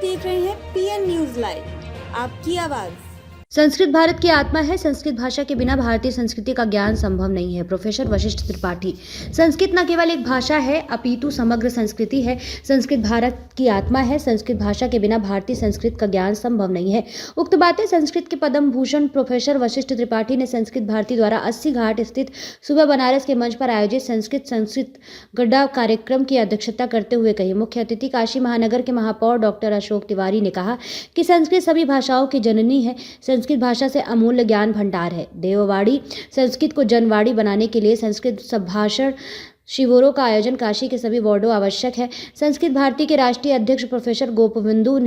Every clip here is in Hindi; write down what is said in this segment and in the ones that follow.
देख रहे हैं पीएन न्यूज लाइव, आपकी आवाज। संस्कृत भारत की आत्मा है। संस्कृत भाषा के बिना भारतीय संस्कृति का ज्ञान संभव नहीं है। प्रोफेसर वशिष्ठ त्रिपाठी। संस्कृत न केवल एक भाषा है अपितु समग्र संस्कृति है। संस्कृत भारत की आत्मा है। संस्कृत भाषा के बिना भारतीय संस्कृत का ज्ञान संभव नहीं है। उक्त बातें संस्कृत के पद्म भूषण प्रोफेसर वशिष्ठ त्रिपाठी ने संस्कृत भारती द्वारा 80 घाट स्थित सुबह बनारस के मंच पर आयोजित संस्कृत गड्ढा कार्यक्रम की अध्यक्षता करते हुए कही। मुख्य अतिथि काशी महानगर के महापौर डॉक्टर अशोक तिवारी ने कहा कि संस्कृत सभी भाषाओं की जननी है। संस्कृत भाषा से अमूल्य ज्ञान भंडार है। देववाड़ी संस्कृत को जनवाड़ी बनाने के लिए संस्कृत संभाषण शिविरों का आयोजन काशी के सभी वार्डों आवश्यक है। संस्कृत भारती के राष्ट्रीय अध्यक्ष प्रोफेसर गोपबिंदु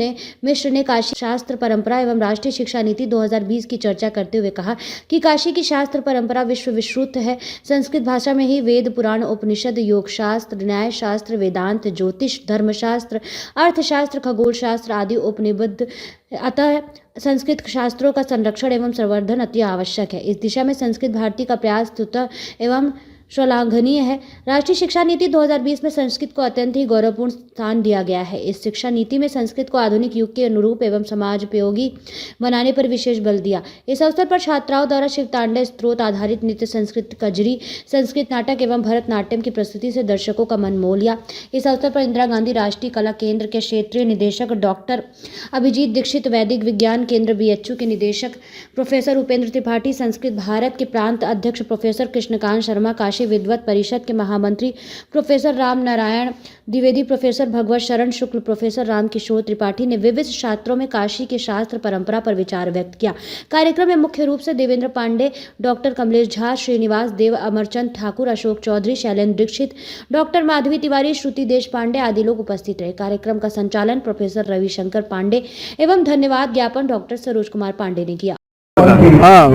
मिश्र ने काशी शास्त्र परंपरा एवं राष्ट्रीय शिक्षा नीति 2020 की चर्चा करते हुए कहा कि काशी की शास्त्र परंपरा विश्व विश्रुत है। संस्कृत भाषा में ही वेद, पुराण, उपनिषद, योग शास्त्र, न्याय शास्त्र, वेदांत, ज्योतिष, धर्मशास्त्र, अर्थशास्त्र, खगोल शास्त्र आदि उपनिबद्ध। अतः संस्कृत शास्त्रों का संरक्षण एवं संवर्धन अति आवश्यक है। इस दिशा में संस्कृत भारती का प्रयास स्तुत्य एवं श्लाघनीय है। राष्ट्रीय शिक्षा नीति 2020 में संस्कृत को अत्यंत ही गौरवपूर्ण स्थान दिया गया है। इस शिक्षा नीति में संस्कृत को आधुनिक युग के अनुरूप एवं समाजोपयोगी बनाने पर विशेष बल दिया। इस अवसर पर छात्राओं द्वारा शिव तांडव स्त्रोत आधारित नृत्य, संस्कृत कजरी, संस्कृत नाटक एवं भरतनाट्यम की प्रस्तुति से दर्शकों का मन मोह लिया। इस अवसर पर इंदिरा गांधी राष्ट्रीय कला केंद्र के क्षेत्रीय निदेशक डॉक्टर अभिजीत दीक्षित, वैदिक विज्ञान केंद्र BHU के निदेशक प्रोफेसर उपेंद्र त्रिपाठी, संस्कृत भारत के प्रांत अध्यक्ष प्रोफेसर कृष्णकांत शर्मा, काशी विद्वत परिषद के महामंत्री प्रोफेसर राम नारायण द्विवेदी, प्रोफेसर भगवत शरण शुक्ल, प्रोफेसर रामकिशोर त्रिपाठी ने विविध छात्रों में काशी के शास्त्र परंपरा पर विचार व्यक्त किया। कार्यक्रम में मुख्य रूप से देवेंद्र पांडे, डॉक्टर कमलेश झा, श्रीनिवास देव, अमरचंद ठाकुर, अशोक चौधरी, शैलेंद्र दीक्षित, डॉक्टर माधवी तिवारी, श्रुति देश पांडे आदि लोग उपस्थित रहे। कार्यक्रम का संचालन प्रोफेसर रविशंकर पांडे एवं धन्यवाद ज्ञापन डॉक्टर सरोज कुमार पांडे ने किया। हाँ,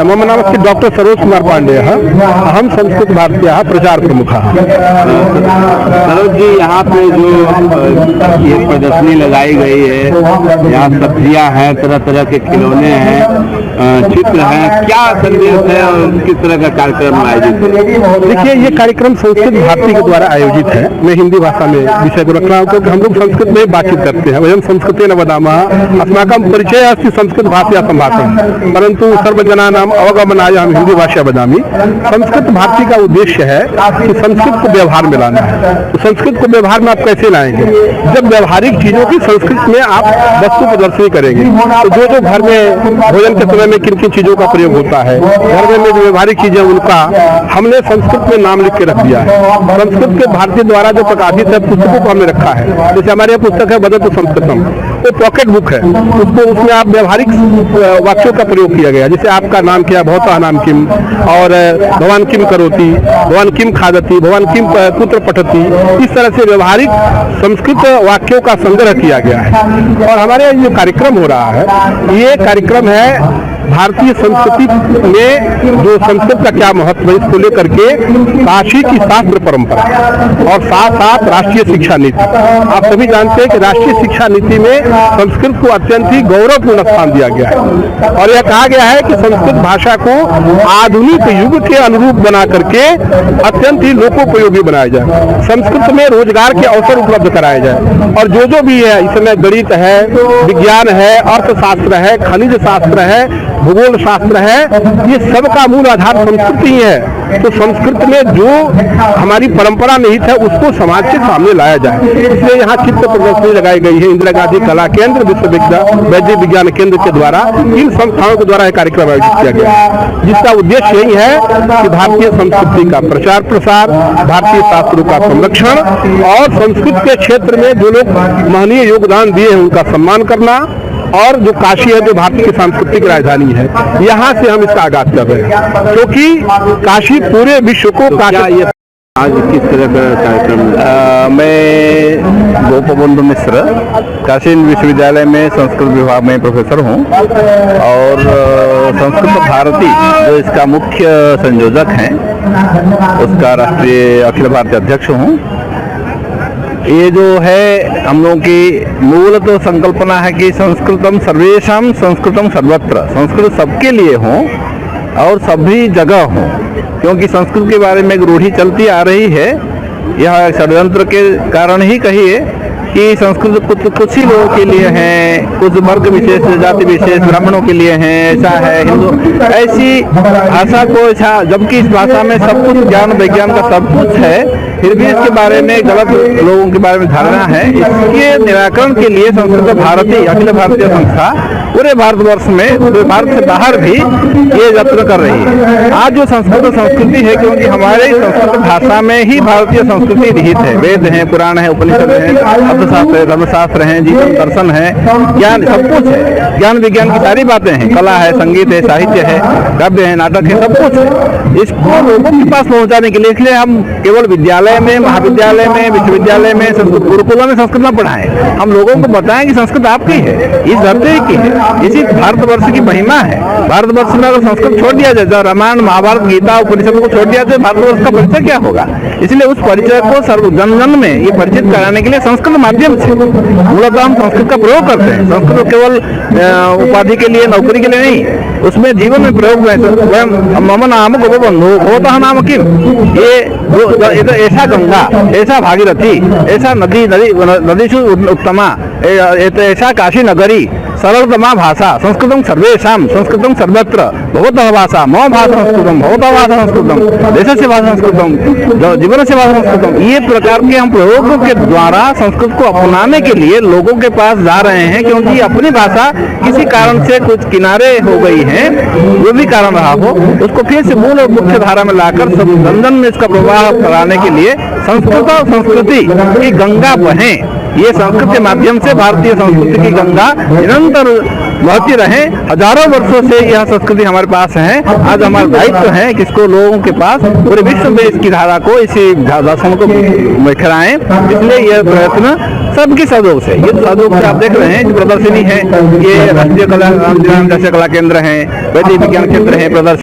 मम नाम डॉक्टर सरोज कुमार पांडे। हम संस्कृत भारती प्रचार प्रमुख। सरोज जी, यहाँ पे जो ये प्रदर्शनी लगाई गई है, यहाँ सब्जियाँ हैं, तरह तरह के खिलौने हैं, चित्र हैं, क्या संदेश है और किस तरह का कार्यक्रम आयोजित है? देखिए, ये कार्यक्रम संस्कृत भारती के द्वारा आयोजित है। मैं हिंदी भाषा में विषय को रख रहा हूँ क्योंकि हम लोग संस्कृत में बातचीत करते हैं। वयम संस्कृतेन वदामः, अस्माकं परिचय अस्ति संस्कृत भाषया संभाषण, परंतु सर्वजनानाम अवगमनाय हम हिंदी भाषा वदामि। संस्कृत भारती का उद्देश्य है कि संस्कृत को व्यवहार में लाना है। तो संस्कृत को व्यवहार में आप कैसे लाएंगे? जब व्यवहारिक चीजों की संस्कृत में आप वस्तु प्रदर्शनी करेंगे। तो जो घर में भोजन के समय में किन किन चीजों का प्रयोग होता है, घर में जो व्यवहारिक चीजें उनका हमने संस्कृत में नाम लिख के रख दिया है। संस्कृत के भारती द्वारा जो प्रकाशित है पुस्तकों को हमने रखा है। जैसे हमारे यहाँ पुस्तक है वदतु संस्कृतम, वो पॉकेट बुक है। उसमें आप व्यवहारिक वाक्यों का प्रयोग किया गया। जैसे आपका नाम क्या, भवतः नाम किम, और भवान किम करोति, भवान किम खादति, भवान किम पुत्र पठति। इस तरह से व्यवहारिक संस्कृत वाक्यों का संग्रह किया गया है। और हमारे यहाँ जो कार्यक्रम हो रहा है, ये कार्यक्रम है भारतीय संस्कृति में जो संस्कृत का क्या महत्व है, इसको लेकर के काशी की शास्त्र परंपरा और साथ साथ राष्ट्रीय शिक्षा नीति। आप सभी जानते हैं कि राष्ट्रीय शिक्षा नीति में संस्कृत को अत्यंत ही गौरवपूर्ण स्थान दिया गया है। और यह कहा गया है कि संस्कृत भाषा को आधुनिक युग के अनुरूप बना करके अत्यंत ही लोकोपयोगी बनाया जाए। संस्कृत में रोजगार के अवसर उपलब्ध कराए जाए। और जो भी है, इसमें गणित है, विज्ञान है, अर्थशास्त्र है, खनिज शास्त्र है, भूगोल शास्त्र है, ये सब का मूल आधार संस्कृत ही है। तो संस्कृत में जो हमारी परंपरा निहित है उसको समाज के सामने लाया जाए। इसलिए यहाँ चित्र प्रदर्शनी लगाई गई है। इंदिरा गांधी कला केंद्र, विश्वविद्यालय, वैदिक विज्ञान केंद्र के द्वारा, इन संस्थाओं के द्वारा यह कार्यक्रम आयोजित किया गया है, जिसका उद्देश्य यही है कि भारतीय संस्कृति का प्रचार प्रसार, भारतीय शास्त्रों का संरक्षण और संस्कृत के क्षेत्र में जो लोग महनीय योगदान दिए हैं उनका सम्मान करना। और जो काशी है, जो भारत की सांस्कृतिक राजधानी है, यहाँ से हम इसका आगाज कर रहे हैं क्योंकि काशी पूरे विश्व को काशी। आज किस तरह का कार्यक्रम? मैं गोपबिंदु मिश्र, काशी विश्वविद्यालय में संस्कृत विभाग में प्रोफेसर हूँ और संस्कृत भारती जो इसका मुख्य संयोजक हैं, उसका राष्ट्रीय अखिल भारतीय अध्यक्ष हूँ। ये जो है हम लोगों की मूल तो संकल्पना है कि संस्कृतम सर्वेशम संस्कृतम सर्वत्र, संस्कृत सबके लिए हो और सभी जगह हो। क्योंकि संस्कृत के बारे में एक रूढ़ी चलती आ रही है, यह षड्यंत्र के कारण ही कहिए कि संस्कृत कुछ ही लोगों के लिए है, कुछ वर्ग विशेष, जाति विशेष, ब्राह्मणों के लिए है, ऐसा है, हिंदू, ऐसी भाषा को, जबकि इस भाषा में सब कुछ ज्ञान विज्ञान का सब कुछ है, फिर भी इसके बारे में गलत लोगों के बारे में धारणा है। इसके निराकरण के लिए संस्कृत भारती अखिल भारतीय संस्था पूरे भारतवर्ष में, पूरे भारत से बाहर भी ये यत्न कर रही है। आज जो संस्कृत संस्कृति है, क्योंकि हमारे संस्कृत भाषा में ही भारतीय संस्कृति निहित है, वेद है, पुराण है, उपनिषद है, अर्थशास्त्र है, धर्मशास्त्र है, जीवन दर्शन है, ज्ञान सब कुछ है, ज्ञान विज्ञान की सारी बातें हैं, कला है, संगीत है, साहित्य है, काव्य है, नाटक है, सब कुछ है। इसको लोगों के पास पहुंचाने के लिए इसलिए हम केवल विद्यालय में, महाविद्यालय में, विश्वविद्यालय में, संस्कृत गुरुकुलों में संस्कृत न पढ़ाएं, हम लोगों को बताएं कि संस्कृत आपकी है, इस धरती की है, इसी भारतवर्ष की महिमा है। भारतवर्ष में अगर संस्कृत छोड़ दिया जाए, रामायण महाभारत गीता उपनिषद को छोड़ दिया जाए, भारतवर्ष का परिचय क्या होगा? इसलिए उस परिचय को जन जन में ये परिचित कराने के लिए संस्कृत माध्यम से मूलतः हम संस्कृत का प्रयोग करते हैं। संस्कृत केवल उपाधि के लिए, नौकरी के लिए नहीं, उसमें जीवन में प्रयोग में मम नाम गोपबंधु होता नाम किम, ये ऐसा गंगा, ऐसा भागीरथी, ऐसा नदीषु उत्तमा, ऐसा काशी नगरी, सरलतमा भाषा, संस्कृतं सर्वेषां, संस्कृतं सर्वत्र, भवतः भाषा, मम भाषा संस्कृतं, भवतः भाषा संस्कृतं, देशस्य भाषा संस्कृतं, जीवनस्य भाषा संस्कृतं। ये प्रकार के हम प्रयोगों के द्वारा संस्कृत को अपनाने के लिए लोगों के पास जा रहे हैं, क्योंकि अपनी भाषा किसी कारण से कुछ किनारे हो गई है, जो भी कारण रहा हो, उसको फिर से मूल और मुख्य धारा में लाकर सब जन में इसका प्रवाह कराने के लिए संस्कृत और संस्कृति की गंगा बहे, ये संस्कृत के माध्यम से भारतीय संस्कृति की गंगा निरंतर बहती रहे। हजारों वर्षों से यह संस्कृति हमारे पास है। आज हमारा दायित्व है कि इसको लोगों के पास, पूरे विश्व में इसकी धारा को, इसी दर्शन को बिखराएं। इसलिए यह प्रयत्न सबकी सहयोग से, ये सहयोग से आप देख रहे हैं जो प्रदर्शनी है, ये राष्ट्रीय कला कला केंद्र है, वैदिक विज्ञान केंद्र है, प्रदर्शनी